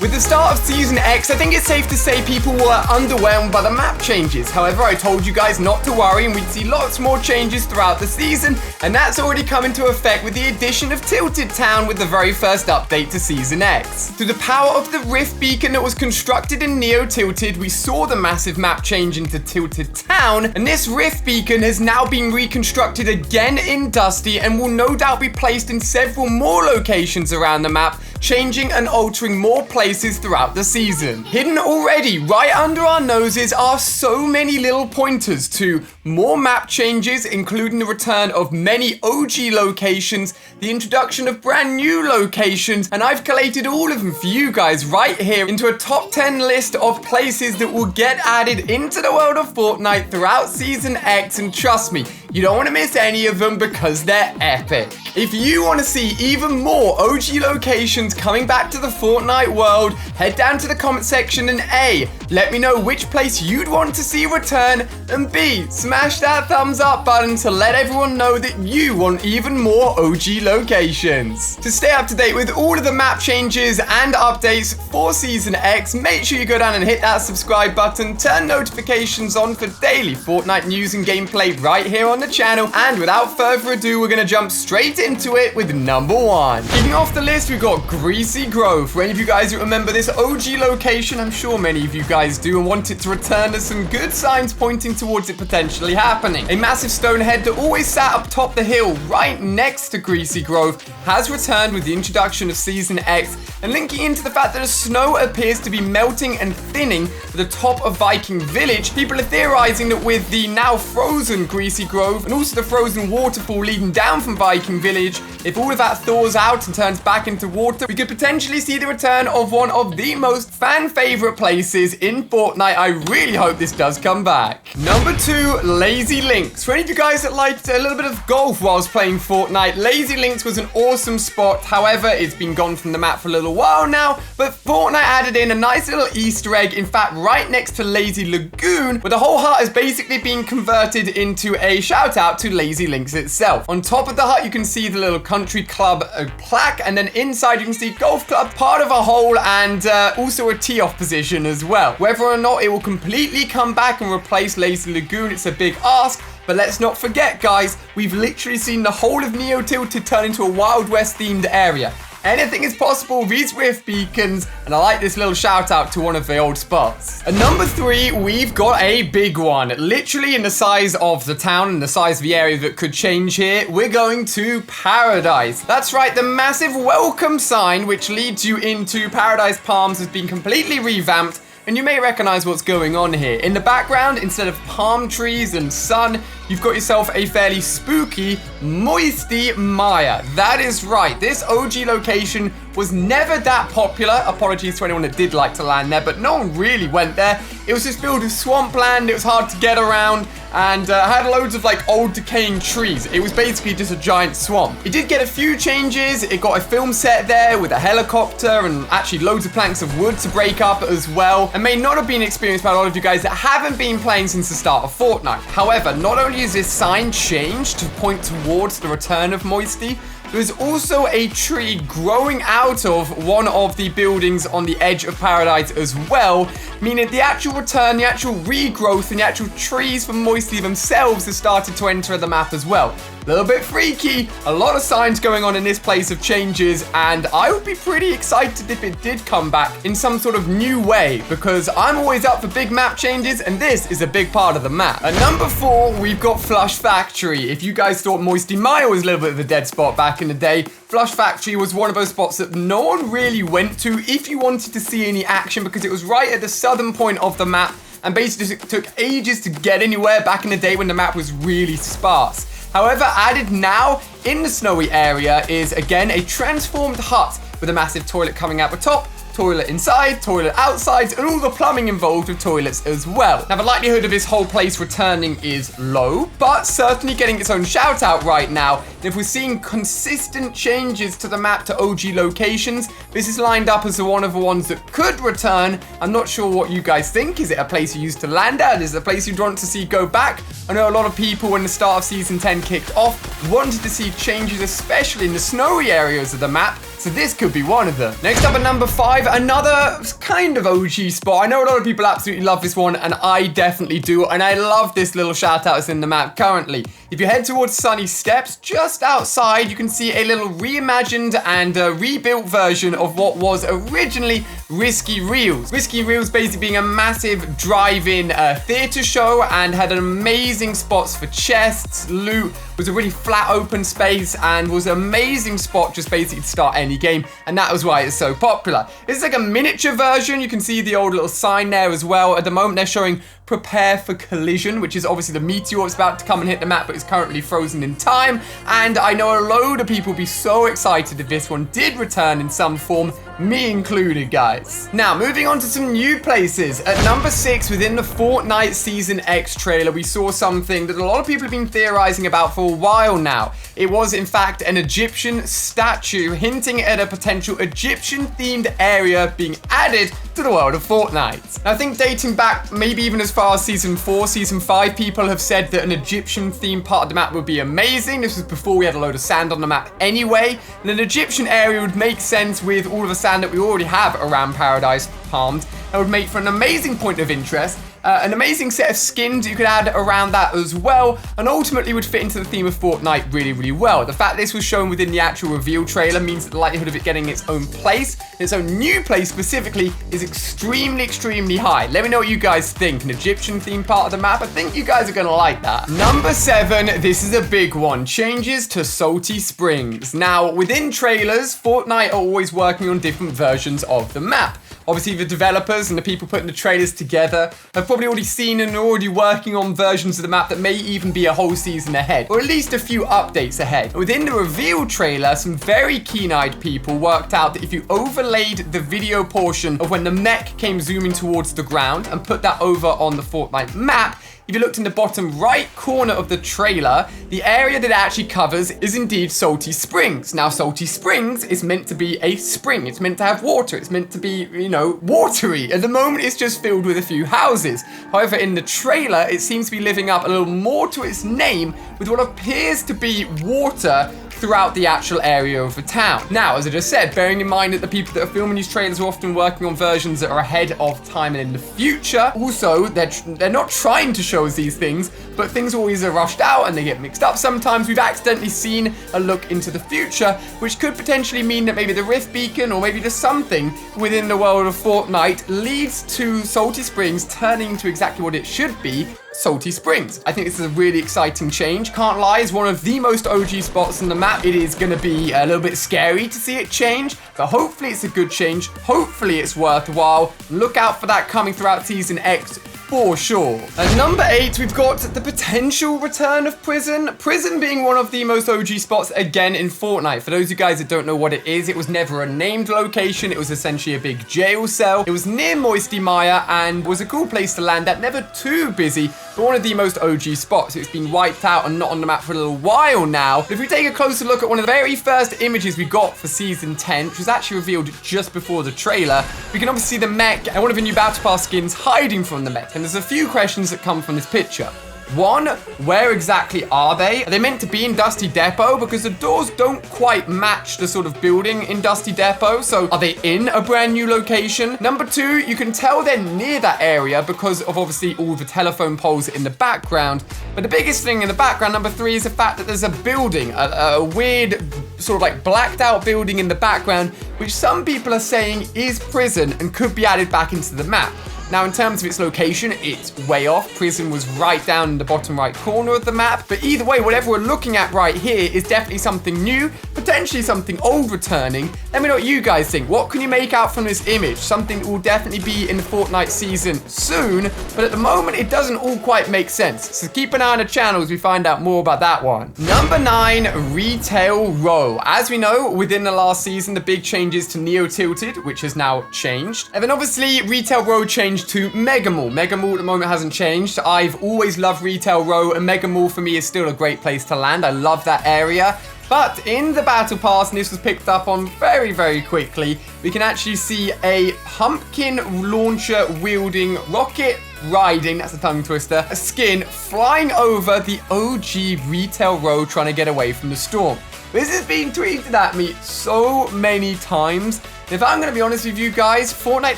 With the start of Season X, I think it's safe to say people were underwhelmed by the map changes. However, I told you guys not to worry and we'd see lots more changes throughout the season, and that's already come into effect with the addition of Tilted Town with the very first update to Season X. Through the power of the Rift Beacon that was constructed in Neo Tilted, we saw the massive map change into Tilted Town, and this Rift Beacon has now been reconstructed again in Dusty and will no doubt be placed in several more locations around the map, changing and altering more places throughout the season. Hidden already right under our noses are so many little pointers to more map changes, including the return of many OG locations, the introduction of brand new locations, and I've collated all of them for you guys right here into a top 10 list of places that will get added into the world of Fortnite throughout Season X, and trust me, you don't want to miss any of them because they're epic. If you want to see even more OG locations coming back to the Fortnite world, head down to the comment section and A, let me know which place you'd want to see return, and B, smash that thumbs up button to let everyone know that you want even more OG locations. To stay up to date with all of the map changes and updates for Season X, make sure you go down and hit that subscribe button, turn notifications on for daily Fortnite news and gameplay right here on the channel, and without further ado, we're going to jump straight into it with number 1. Kicking off the list, we've got Greasy Grove. For any of you guys who remember this OG location, I'm sure many of you guys do, and want it to return, there's some good signs pointing towards it potentially happening. A massive stone head that always sat up top the hill right next to Greasy Grove has returned with the introduction of Season X, and linking into the fact that the snow appears to be melting and thinning at the top of Viking Village, people are theorizing that with the now frozen Greasy Grove and also the frozen waterfall leading down from Viking Village, if all of that thaws out and turns back into water, we could potentially see the return of one of the most fan favorite places in Fortnite. I really hope this does come back. Number 2, Lazy Links. For any of you guys that liked a little bit of golf whilst playing Fortnite, Lazy Links was an awesome spot. However, it's been gone from the map for a little while now, but Fortnite added in a nice little Easter egg, in fact, right next to Lazy Lagoon, where the whole hut has basically been converted into a shout out to Lazy Links itself. On top of the hut, you can see the little country club plaque, and then inside you can see golf club, part of a hole, and also a tee off position as well. Whether or not it will completely come back and replace Lazy Lagoon, it's a big ask. But let's not forget, guys, we've literally seen the whole of Neo Tilted turn into a Wild West themed area. Anything is possible with these Rift Beacons, and I like this little shout out to one of the old spots. At number 3, we've got a big one. Literally in the size of the town and the size of the area that could change here, we're going to Paradise. That's right, the massive welcome sign which leads you into Paradise Palms has been completely revamped, and you may recognize what's going on here. In the background, instead of palm trees and sun, you've got yourself a fairly spooky, moisty Maya. That is right, this OG location was never that popular. Apologies to anyone that did like to land there, but no one really went there. It was just filled with swampland, it was hard to get around, and had loads of like old decaying trees. It was basically just a giant swamp. It did get a few changes. It got a film set there with a helicopter and actually loads of planks of wood to break up as well, and may not have been experienced by a lot of you guys that haven't been playing since the start of Fortnite. However, not only is this sign changed to point towards the return of moisty, there's also a tree growing out of one of the buildings on the edge of Paradise as well, meaning the actual return, the actual regrowth, and the actual trees from Moisty themselves have started to enter the map as well. A little bit freaky, a lot of signs going on in this place of changes, and I would be pretty excited if it did come back in some sort of new way, because I'm always up for big map changes, and this is a big part of the map. At number 4, we've got Flush Factory. If you guys thought Moisty Mire was a little bit of a dead spot back in the day, Flush Factory was one of those spots that no one really went to if you wanted to see any action, because it was right at the southern point of the map, and basically it took ages to get anywhere back in the day when the map was really sparse. However, added now in the snowy area is, again, a transformed hut with a massive toilet coming out the top, toilet inside, toilet outside, and all the plumbing involved with toilets as well. Now, the likelihood of this whole place returning is low, but certainly getting its own shout out right now. And if we're seeing consistent changes to the map to OG locations, this is lined up as one of the ones that could return. I'm not sure what you guys think. Is it a place you used to land at? Is it a place you'd want to see go back? I know a lot of people, when the start of Season 10 kicked off, wanted to see changes, especially in the snowy areas of the map, since So this could be one of them. Next up at number 5, another kind of OG spot. I know a lot of people absolutely love this one, and I definitely do. And I love this little shout out that's in the map currently. If you head towards Sunny Steps, just outside, you can see a little reimagined and rebuilt version of what was originally Risky Reels. Risky Reels basically being a massive drive-in theater show and had amazing spots for chests, loot, was a really flat open space and was an amazing spot just basically to start any game, and that was why it's so popular. It's like a miniature version. You can see the old little sign there as well. At the moment they're showing prepare for collision, which is obviously the meteor that's about to come and hit the map, but is currently frozen in time. And I know a load of people would be so excited if this one did return in some form, me included, guys. Now, moving on to some new places. At number 6, within the Fortnite Season X trailer, we saw something that a lot of people have been theorizing about for a while now. It was, in fact, an Egyptian statue, hinting at a potential Egyptian-themed area being added to the world of Fortnite. Now, I think dating back maybe even as far as Season 4, Season 5, people have said that an Egyptian-themed part of the map would be amazing. This was before we had a load of sand on the map anyway, and an Egyptian area would make sense with all of the sand that we already have around Paradise Palms. That would make for an amazing point of interest. An amazing set of skins you could add around that as well, and ultimately would fit into the theme of Fortnite really, really well. The fact this was shown within the actual reveal trailer means that the likelihood of it getting its own place, its own new place specifically, is extremely, extremely high. Let me know what you guys think. An Egyptian themed part of the map, I think you guys are gonna like that. Number 7, this is a big one. Changes to Salty Springs. Now, within trailers, Fortnite are always working on different versions of the map. Obviously, the developers and the people putting the trailers together have probably already seen and are already working on versions of the map that may even be a whole season ahead, or at least a few updates ahead. Within the reveal trailer, some very keen-eyed people worked out that if you overlaid the video portion of when the mech came zooming towards the ground and put that over on the Fortnite map, if you looked in the bottom right corner of the trailer, the area that it actually covers is indeed Salty Springs. Now, Salty Springs is meant to be a spring. It's meant to have water. It's meant to be, you know, watery. At the moment, it's just filled with a few houses. However, in the trailer, it seems to be living up a little more to its name with what appears to be water throughout the actual area of the town. Now, as I just said, bearing in mind that the people that are filming these trailers are often working on versions that are ahead of time and in the future. Also, they're not trying to show us these things, but things always are rushed out and they get mixed up sometimes. We've accidentally seen a look into the future, which could potentially mean that maybe the Rift Beacon or maybe just something within the world of Fortnite leads to Salty Springs turning into exactly what it should be, Salty Springs. I think this is a really exciting change. Can't lie, it's one of the most OG spots in the map. It is going to be a little bit scary to see it change, but hopefully it's a good change. Hopefully it's worthwhile. Look out for that coming throughout Season X for sure. At number 8, we've got the potential return of Prison. Prison being one of the most OG spots again in Fortnite. For those of you guys that don't know what it is, it was never a named location. It was essentially a big jail cell. It was near Moisty Mire and was a cool place to land at. Never too busy, but one of the most OG spots. It's been wiped out and not on the map for a little while now. But if we take a closer look at one of the very first images we got for Season 10, which was actually revealed just before the trailer, we can obviously see the mech and one of the new Battle Pass skins hiding from the mech. And there's a few questions that come from this picture. One, where exactly are they? Are they meant to be in Dusty Depot? Because the doors don't quite match the sort of building in Dusty Depot. So are they in a brand new location? Number 2, you can tell they're near that area because of obviously all the telephone poles in the background. But the biggest thing in the background, number 3, is the fact that there's a building, a weird sort of like blacked out building in the background, which some people are saying is Prison and could be added back into the map. Now, in terms of its location, it's way off. Prison was right down in the bottom right corner of the map. But either way, whatever we're looking at right here is definitely something new, potentially something old returning. Let me know what you guys think. What can you make out from this image? Something that will definitely be in the Fortnite season soon, but at the moment, it doesn't all quite make sense. So keep an eye on the channel as we find out more about that one. Number 9, Retail Row. As we know, within the last season, the big changes to Neo Tilted, which has now changed. And then obviously, Retail Row changed to Mega Mall. Mega Mall at the moment hasn't changed. I've always loved Retail Row, and Mega Mall for me is still a great place to land. I love that area. But in the Battle Pass, and this was picked up on very, very quickly, we can actually see a pumpkin launcher wielding, rocket riding, that's a tongue twister, a skin flying over the OG Retail Row trying to get away from the storm. This has been tweeted at me so many times. If I'm going to be honest with you guys, Fortnite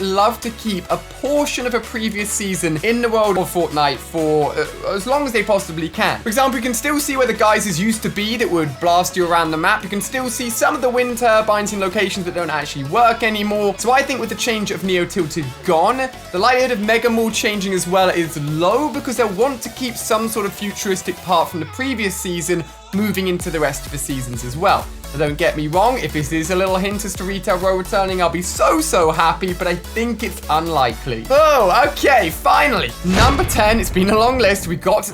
love to keep a portion of a previous season in the world of Fortnite for as long as they possibly can. For example, you can still see where the geysers used to be that would blast you around the map. You can still see some of the wind turbines in locations that don't actually work anymore. So I think with the change of Neo Tilted gone, the likelihood of Mega Mall changing as well is low because they'll want to keep some sort of futuristic part from the previous season moving into the rest of the seasons as well. Now, don't get me wrong, if this is a little hint as to Retail Row returning, I'll be so happy, but I think it's unlikely. Oh, okay, finally. Number 10, it's been a long list. We got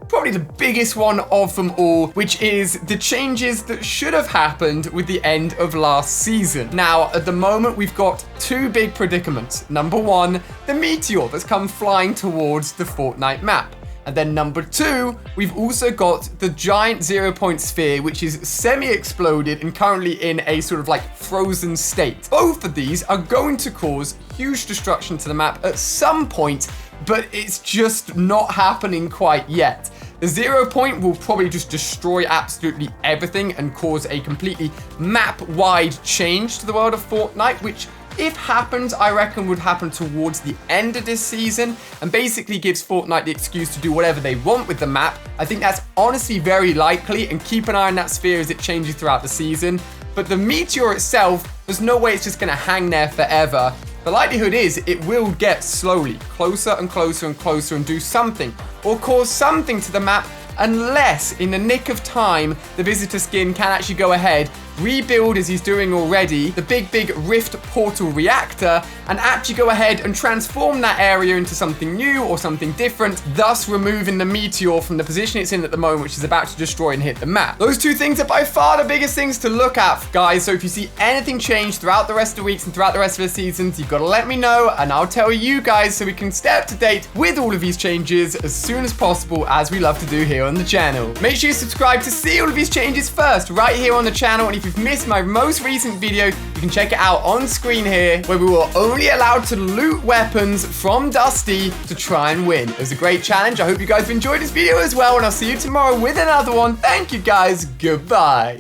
probably the biggest one of them all, which is the changes that should have happened with the end of last season. Now, at the moment, we've got two big predicaments. Number one, the meteor that's come flying towards the Fortnite map. And then number two, we've also got the giant 0-point sphere, which is semi-exploded and currently in a sort of like frozen state. Both of these are going to cause huge destruction to the map at some point, but it's just not happening quite yet. The 0-point will probably just destroy absolutely everything and cause a completely map-wide change to the world of Fortnite, which if happened, I reckon would happen towards the end of this season and basically gives Fortnite the excuse to do whatever they want with the map. I think that's honestly very likely, and keep an eye on that sphere as it changes throughout the season. But the meteor itself, there's no way it's just going to hang there forever. The likelihood is it will get slowly closer and closer and closer and do something or cause something to the map, unless in the nick of time the visitor skin can actually go ahead, rebuild as he's doing already the big rift portal reactor, and actually go ahead and transform that area into something new or something different, thus removing the meteor from the position it's in at the moment, which is about to destroy and hit the map. Those two things are by far the biggest things to look at, guys. So if you see anything change throughout the rest of the weeks and throughout the rest of the seasons, you've got to let me know and I'll tell you guys so we can stay up to date with all of these changes as soon as possible, as we love to do here on the channel. Make sure you subscribe to see all of these changes first right here on the channel, and if you've missed my most recent video, you can check it out on screen here, where we were only allowed to loot weapons from Dusty to try and win. It was a great challenge. I hope you guys have enjoyed this video as well, and I'll see you tomorrow with another one. Thank you guys. Goodbye.